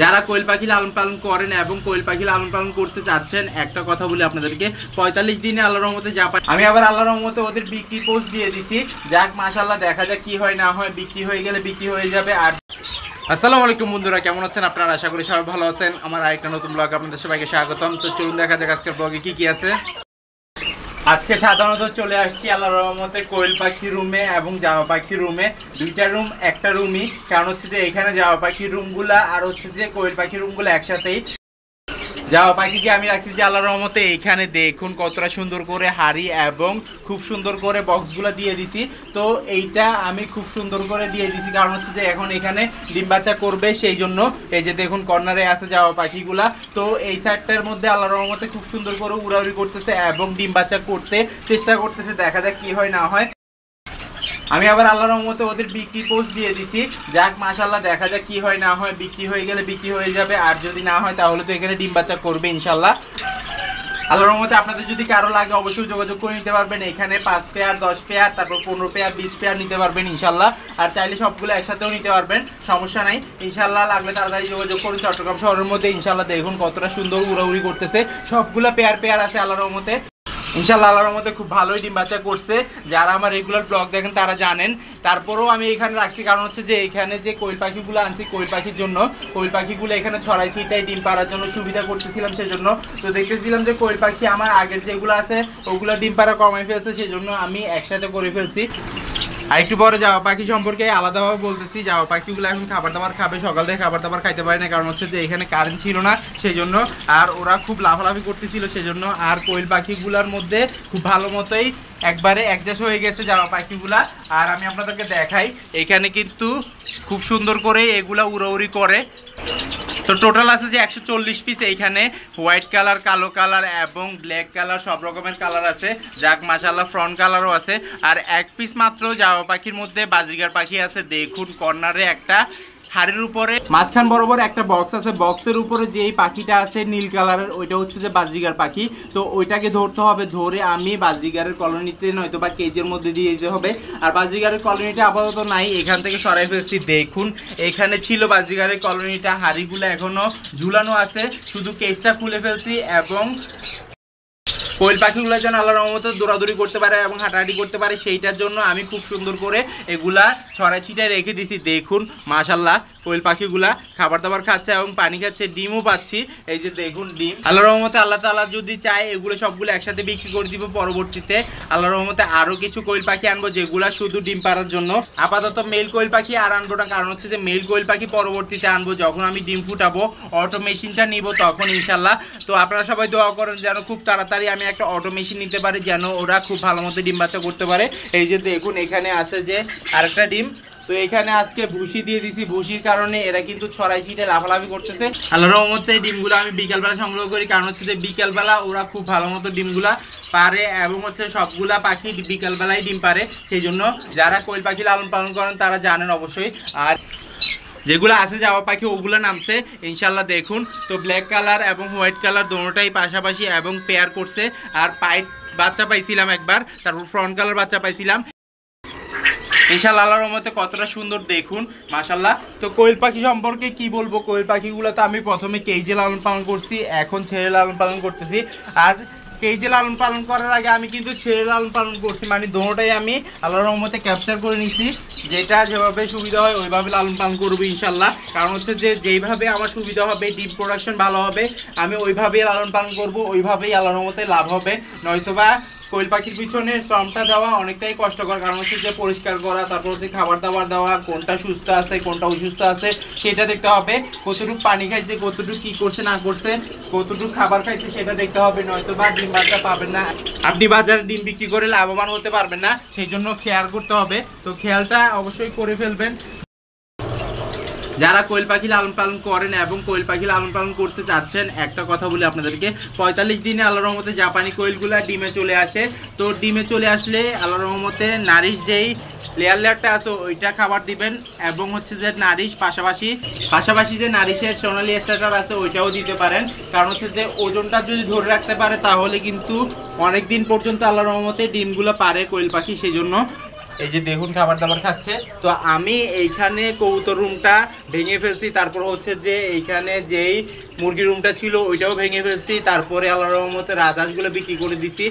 যারা কোয়েল পাখি লালন পালন করেন এবং কোয়েল পাখি লালন পালন করতে চাচ্ছেন, একটা কথা বলি আপনাদেরকে, 45 দিনে আল্লাহর রহমতে জাপান আমি আবার আল্লাহর রহমতে ওদের বিক্রি পোস্ট দিয়ে দিছি। যাক মাশাআল্লাহ, দেখা যাক কি হয় না হয়, বিক্রি হয়ে গেলে বিক্রি হয়ে যাবে। আর আসসালামু আলাইকুম বন্ধুরা, কেমন আছেন আপনারা? আশা করি সবাই ভালো আছেন। আমার আরেকটা নতুন ব্লগ আপনাদের সবাইকে স্বাগতম। তো চলুন দেখা যাক আজকের ব্লগে কি কি আছে। আজকে সাধারণত চলে আসছি আল্লাহর রহমতে কোয়েল পাখি রুমে এবং জামা পাখি রুমে। দুইটা রুম একটা রুমই, কারণ হচ্ছে যে এখানে জামা পাখির রুমগুলা আর হচ্ছে যে কোয়েল পাখির রুমগুলো একসাথেই। জামা পাখিকে আমি রাখছি যে আল্লাহর রহমতে এইখানে দেখুন কতটা সুন্দর করে হাড়ি এবং খুব সুন্দর করে বক্সগুলো দিয়ে দিছি। তো এইটা আমি খুব সুন্দর করে দিয়ে দিছি কারণ হচ্ছে যে এখন এখানে ডিম বাচ্চা করবে, সেই জন্য এই যে দেখুন কর্নারে আছে জামা পাখিগুলা। তো এই সাইডটার মধ্যে আল্লাহর রহমতে খুব সুন্দর করে উড়াউড়ি করতেছে এবং ডিম বাচ্চা করতে চেষ্টা করতেছে, দেখা যাক কি হয় না হয়। আমি আবার আল্লাহর রহমতে ওদের বিক্রি পোস্ট দিয়ে দিছি। যাক মাশাআল্লাহ, দেখা যাক কি হয় না হয়, বিক্রি হয়ে গেলে বিক্রি হয়ে যাবে, আর যদি না হয় তাহলে তো এখানে ডিম বাচ্চা করবে ইনশাল্লাহ। আল্লাহর রহমতে আপনাদের যদি কারো লাগে অবশ্যই যোগাযোগ করে নিতে পারবেন। এখানে 5 পেয়ার 10 পেয়ার তারপর 15 পেয়ার 20 পেয়ার নিতে পারবেন ইনশাল্লাহ। আর চাইলে সবগুলো একসাথেও নিতে পারবেন, সমস্যা নাই ইনশাল্লাহ। লাগলে তাড়াতাড়ি যোগাযোগ করুন। চট্টগ্রাম শহরের মধ্যে ইনশাল্লাহ দেখুন কতটা সুন্দর উড়াউড়ি করতেছে, সবগুলো পেয়ার পেয়ার আছে আল্লাহর রহমতে ইনশাআল্লাহ। আল্লাহর রহমতে খুব ভালোই ডিম বাচ্চা করছে, যারা আমার রেগুলার ব্লগ দেখেন তারা জানেন। তারপরেও আমি এখানে রাখছি কারণ হচ্ছে যে এখানে যে কোয়েল পাখিগুলো আনছি কোয়েল পাখির জন্য, কোয়েল পাখিগুলো এখানে ছড়াইছি এটাই ডিম পাড়ার জন্য সুবিধা করতেছিলাম সেজন্য। তো দেখতেছিলাম যে কোয়েল পাখি আমার আগের যেগুলো আছে ওগুলো ডিম পাড়া কমে ফেলছে, সেজন্য আমি একসাথে করে ফেলছি। আর একটু পরে জামা পাখি সম্পর্কে আলাদাভাবে বলতেছি। জামা পাখিগুলো এখন খাবার দাবার খাবে, সকাল থেকে খাবার দাবার খাইতে পারে না কারণ হচ্ছে যে এখানে কারেন্ট ছিল না সেই জন্য। আর ওরা খুব লাফালাফি করতেছিল সেজন্য। আর কোয়েল পাখিগুলোর মধ্যে খুব ভালো মতোই একবারে অ্যাডজাস্ট হয়ে গেছে জামা পাখিগুলা। আর আমি আপনাদেরকে দেখাই, এখানে কিন্তু খুব সুন্দর করে এগুলা উড়াউড়ি করে। তো টোটাল আছে যে 140 পিস। এইখানে হোয়াইট কালার, কালো কালার এবং ব্ল্যাক কালার সব রকমের কালার আছে। যাক মাশাআল্লাহ, ফ্রন্ট কালারও আছে। আর এক পিস মাত্র জামা পাখির মধ্যে বাজরিগার পাখি আছে। দেখুন কর্নারে একটা হাড়ির উপরে মাঝখান বরাবর একটা বক্স আছে, বক্সের উপরে যেই পাখিটা আছে নীল কালারের ওইটা হচ্ছে যে বাজরিগার পাখি। তো ওইটাকে ধরতে হবে, ধরে আমি বাজরিগারের কলোনিতে নয়তো বা কেজের মধ্যে দিয়ে যেতে হবে। আর বাজরিগারের কলোনিটা আপাতত নাই, এখান থেকে সরাই ফেলছি। দেখুন এখানে ছিল বাজরিগারের কলোনিটা, হাড়িগুলো এখনো ঝুলানো আছে, শুধু কেজটা খুলে ফেলছি। এবং কোয়েল পাখিগুলো যেন আল্লাহর রহমতে দৌড়াদৌড়ি করতে পারে এবং হাঁটাহাঁটি করতে পারে, সেইটার জন্য আমি খুব সুন্দর করে এগুলা ছড়াই ছিটায় রেখে দিছি। দেখুন মাশাআল্লাহ, কোয়েল পাখিগুলা খাবার দাবার খাচ্ছে এবং পানি খাচ্ছে, ডিমও পাচ্ছি। এই যে দেখুন ডিম। আল্লাহর রহমতে আল্লাহ তাআলা যদি চায় এগুলো সবগুলো একসাথে বিক্রি করে দিব পরবর্তীতে। আল্লাহর রহমতে আরও কিছু কোয়েল পাখি আনবো যেগুলা শুধু ডিম পাড়ার জন্য। আপাতত মেল কোয়েল পাখি আর আনবো না, কারণ হচ্ছে যে মেল কোয়েল পাখি পরবর্তীতে আনবো যখন আমি ডিম ফুটাবো, অটো মেশিনটা নিব তখন ইনশাল্লাহ। তো আপনারা সবাই দোয়া করেন যেন খুব তাড়াতাড়ি আমি একটা অটো মেশিন নিতে পারি, যেন ওরা খুব ভালো মতো ডিম বাচ্চা করতে পারে। এই যে দেখুন এখানে আছে যে আরেকটা ডিম। তো এখানে আজকে ভুসি দিয়ে দিছি, ভুসির কারণে এরা কিন্তু ছড়াই ছিটে লাফালাফি করতেছে। আল্লাহর রহমতে ডিমগুলো আমি বিকালবেলা সংগ্রহ করি, কারণ হচ্ছে যে বিকালবেলা ওরা খুব ভালো মতো ডিমগুলা পারে এবং হচ্ছে সবগুলা পাখি বিকালবেলায় ডিম পারে, সেই জন্য যারা কোয়েল পাখি লালন পালন করেন তারা জানেন অবশ্যই। আর যেগুলো আছে জামা পাখি ওগুলো নামছে ইনশাল্লাহ দেখুন। তো ব্ল্যাক কালার এবং হোয়াইট কালার দোনোটাই পাশাপাশি এবং পেয়ার করছে। আর পাইট বাচ্চা পাইছিলাম একবার, তারপর ফ্রন্ট কালার বাচ্চা পাইছিলাম ইনশাআল্লাহ। আল্লাহর রহমতে কতটা সুন্দর দেখুন মাশাআল্লাহ। তো কোয়েল পাখি সম্পর্কে কি বলবো, কোয়েল পাখিগুলো তো আমি প্রথমে কেজে লালন পালন করছি, এখন ছেড়ে লালন পালন করতেছি। আর কেজে লালন পালন করার আগে আমি কিন্তু ছেড়ে লালন পালন করছি, মানে দোনোটাই আমি আল্লাহর রহমতে ক্যাপচার করে নিছি। যেটা যেভাবে সুবিধা হয় ওইভাবে লালন পালন করবো ইনশাল্লাহ। কারণ হচ্ছে যে যেইভাবে আমার সুবিধা হবে, ডিম প্রোডাকশন ভালো হবে, আমি ওইভাবেই লালন পালন করবো, ওইভাবেই আল্লাহর রহমতে লাভ হবে। নয়তোবা কোয়েল পাখির পিছনে শ্রমটা দেওয়া অনেকটাই কষ্টকর, কারণ হচ্ছে যে পরিষ্কার করা, তারপর হচ্ছে খাবার দাবার দেওয়া, কোনটা সুস্থ আছে কোনটা অসুস্থ আছে সেটা দেখতে হবে, কতটুকু পানি খাইছে, কতটুকু কি করছে না করছে, কতটুকু খাবার খাইছে সেটা দেখতে হবে। নয়তো বা ডিম বাচ্চা পাবেন না, আপনি বাজারে ডিম বিক্রি করে লাভবান হতে পারবেন না, সেই জন্য খেয়াল করতে হবে। তো খেয়ালটা অবশ্যই করে ফেলবেন। যারা কোয়েল পাখি লালন পালন করেন এবং কোয়েল পাখি লালন পালন করতে চাচ্ছেন, একটা কথা বলি আপনাদেরকে, 45 দিনে আল্লাহর রহমতে জাপানি কোয়েলগুলা ডিমে চলে আসে। তো ডিমে চলে আসলে আল্লাহর রহমতে নারিশ যেই লেয়ারটা আছে ওইটা খাবার দিবেন, এবং হচ্ছে যে নারিশ পাশাপাশি যে নারিশের সোনালি স্টার্টার আছে ওইটাও দিতে পারেন। কারণ হচ্ছে যে ওজনটা যদি ধরে রাখতে পারে তাহলে কিন্তু অনেক দিন পর্যন্ত আল্লাহর রহমতে ডিমগুলো পারে কোয়েল পাখি, সেই জন্য এই যে দেখুন খাবার দাবার খাচ্ছে। তো আমি এইখানে কবুতর রুমটা ভেঙে ফেলছি, তারপর হচ্ছে যে এইখানে যেই মুরগির রুমটা ছিল ওইটাও ভেঙে ফেলছি, তারপরে আল্লাহর রহমতে রাজহাঁসগুলো বিক্রি করে দিছি।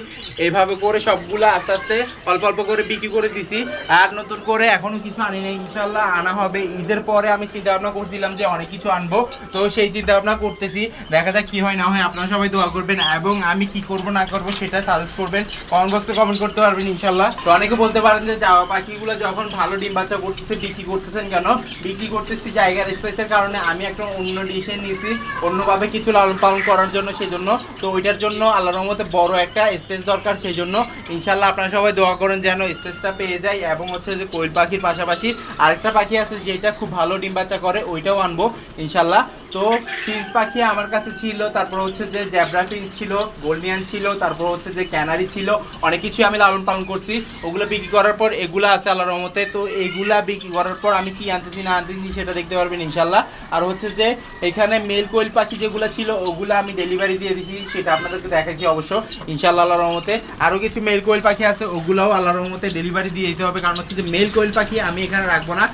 এইভাবে করে সবগুলো আস্তে আস্তে অল্প অল্প করে বিক্রি করে দিছি। আর নতুন করে এখনো কিছু আনি নাই, ইনশাল্লাহ আনা হবে ঈদের পরে। আমি চিন্তা ভাবনা করছিলাম যে অনেক কিছু আনবো, তো সেই চিন্তা ভাবনা করতেছি, দেখা যাক কি হয় না হয়। আপনারা সবাই দোয়া করবেন এবং আমি কি করব না করব সেটা সাজেস্ট করবেন, কমেন্ট বক্সে কমেন্ট করতে পারবেন ইনশাল্লাহ। তো অনেকে বলতে পারেন যে জাওয়া পাখিগুলো যখন ভালো ডিম বাচ্চা করতেছে বিক্রি করতেছেন কেন? বিক্রি করতেছি জায়গার স্পেসের কারণে। আমি একটা অন্য ডিসিশন নিয়েছি অন্যভাবে কিছু লালন পালন করার জন্য, সেই জন্য। তো ওইটার জন্য আল্লাহর রহমতে বড় একটা স্পেস দরকার, সেই জন্য ইনশাল্লাহ আপনারা সবাই দোয়া করেন যেন স্পেসটা পেয়ে যায়। এবং হচ্ছে যে কোয়েল পাখির পাশাপাশি আরেকটা পাখি আছে যেটা খুব ভালো ডিম বাচ্চা করে, ওইটাও আনবো ইনশাল্লাহ। তো ফিঞ্চ পাখি আমার কাছে ছিল, তারপর হচ্ছে যে জ্যাব্রা ফিঞ্চ ছিল, গোল্ডিয়ান ছিল, তারপর হচ্ছে যে ক্যানারি ছিল, অনেক কিছু আমি লালন পালন করছি। ওগুলো বিক্রি করার পর এগুলো আছে আল্লাহর রহমতে। তো এইগুলা বিক্রি করার পর আমি কি আনতেছি না আনতেছি সেটা দেখতে পারবেন ইনশাল্লাহ। আর হচ্ছে যে এখানে মেল কোয়েল পাখি যেগুলো ছিল ওগুলো আমি ডেলিভারি দিয়ে দিছি, সেটা আপনাদেরকে দেখাচ্ছি অবশ্য ইনশাল্লাহ আল্লাহর রহমতে। আরও কিছু মেল কোয়েল পাখি আছে, ওগুলোও আল্লাহর রহমতে ডেলিভারি দিয়ে দিতে হবে, কারণ হচ্ছে যে মেল কোয়েল পাখি আমি এখানে রাখবো না।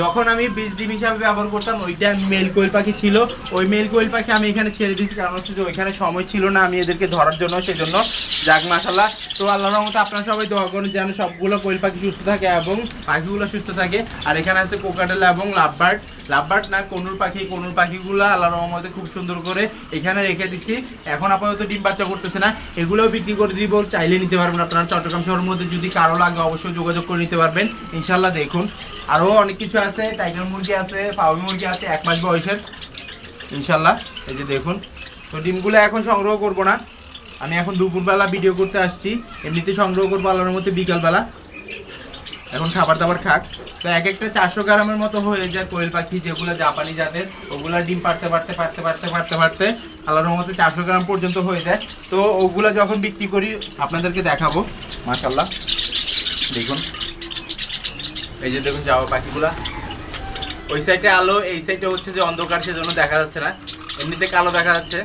যখন আমি বীজ ডিম হিসাবে ব্যবহার করতাম ওইটা মেল কোয়েল পাখি ছিল, ওই মেল কোয়েল পাখি আমি এখানে ছেড়ে দিয়েছি, কারণ হচ্ছে যে ওইখানে সময় ছিল না আমি এদেরকে ধরার জন্য, সেজন্য। যাক মাশাআল্লাহ। তো আল্লাহর রহমতে আপনারা সবাই দোয়া করুন যেন সবগুলো কোয়েল পাখি সুস্থ থাকে এবং পাখিগুলো সুস্থ থাকে। আর এখানে আছে কোকাটেল এবং লাভবার্ড, লাভবার্ড না কনুর পাখি, কনুর পাখিগুলো আল্লাহর রহমতে খুব সুন্দর করে এখানে রেখে দিচ্ছি। এখন আপাতত ডিম বাচ্চা করতেছে না, এগুলোও বিক্রি করে দিব, চাইলে নিতে পারবেন আপনারা। চট্টগ্রাম শহরের মধ্যে যদি কারো লাগে অবশ্যই যোগাযোগ করে নিতে পারবেন ইনশাল্লাহ। দেখুন আরও অনেক কিছু আছে, টাইগার মুরগি আছে, ফাউমি মুরগি আছে 1 মাস বয়সের ইনশাল্লাহ। এই যে দেখুন। তো ডিমগুলো এখন সংগ্রহ করব না, আমি এখন দুপুরবেলা ভিডিও করতে আসছি, এমনিতে সংগ্রহ করবো আল্লাহর মধ্যে বিকালবেলা। এখন খাবার দাবার খাক। তো এক একটা 400 গ্রামের মতো হয়ে যায় কোয়েল পাখি, যেগুলো জাপানি জাতের, ওগুলা ডিম পারতে পারতে পারতে পারতে পারতে পারতে আল্লাহর রহমতে 400 গ্রাম পর্যন্ত হয়ে যায়। তো ওগুলা যখন বিক্রি করি আপনাদেরকে দেখাবো মাশাআল্লাহ। দেখুন এই যে দেখুন জাওয়া পাখিগুলা, ওই সাইডে আলো, এই সাইডে হচ্ছে যে অন্ধকার, সেজন্য দেখা যাচ্ছে না, এমনিতে কালো দেখা যাচ্ছে।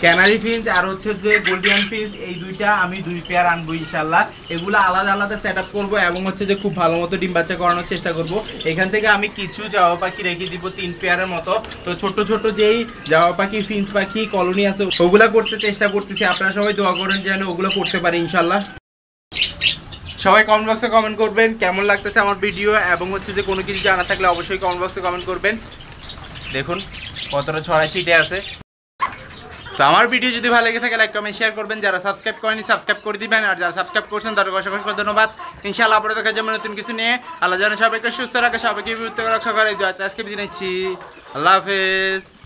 ক্যানারি ফিঞ্চ আর হচ্ছে যে গোল্ডিয়ান ফিঞ্চ, এই দুইটা আমি 2 পেয়ার আনবো ইনশাল্লাহ। এগুলো আলাদা আলাদা সেট আপ করবো এবং হচ্ছে যে খুব ভালো মতো ডিম বাচ্চা করানোর চেষ্টা করব। এখান থেকে আমি কিছু জাওয়া পাখি রেখে দিব 3 পেয়ারের মতো। তো ছোট ছোট যেই জাওয়া পাখি ফিঞ্চ পাখি কলোনি আছে ওগুলা করতে চেষ্টা করতেছি, আপনারা সবাই দোয়া করেন যেন ওগুলো করতে পারি ইনশাল্লাহ। সবাই কমেন্ট বক্সে কমেন্ট করবেন কেমন লাগতেছে আমার ভিডিও, এবং হচ্ছে যে কোনো কিছু জানা থাকলে অবশ্যই কমেন্ট বক্সে কমেন্ট করবেন। দেখুন কতটা ছড়াই ছিটে আছে। তো আমার ভিডিও যদি ভালো লেগে থাকে লাইক কমেন্ট শেয়ার করবেন, যারা সাবস্ক্রাইব করেনি সাবস্ক্রাইব করে দিবেন, আর যারা সাবস্ক্রাইব করছেন তাদেরকে অসংখ্য ধন্যবাদ। ইনশাআল্লাহ আপনাদের দেখার জন্য নতুন কিছু নিয়ে। আল্লাহ যেন সবাইকে সুস্থ রাখে, সবাইকে বিরত রক্ষা করে। আজকে বিদায় নিচ্ছি, আল্লাহ হাফেজ।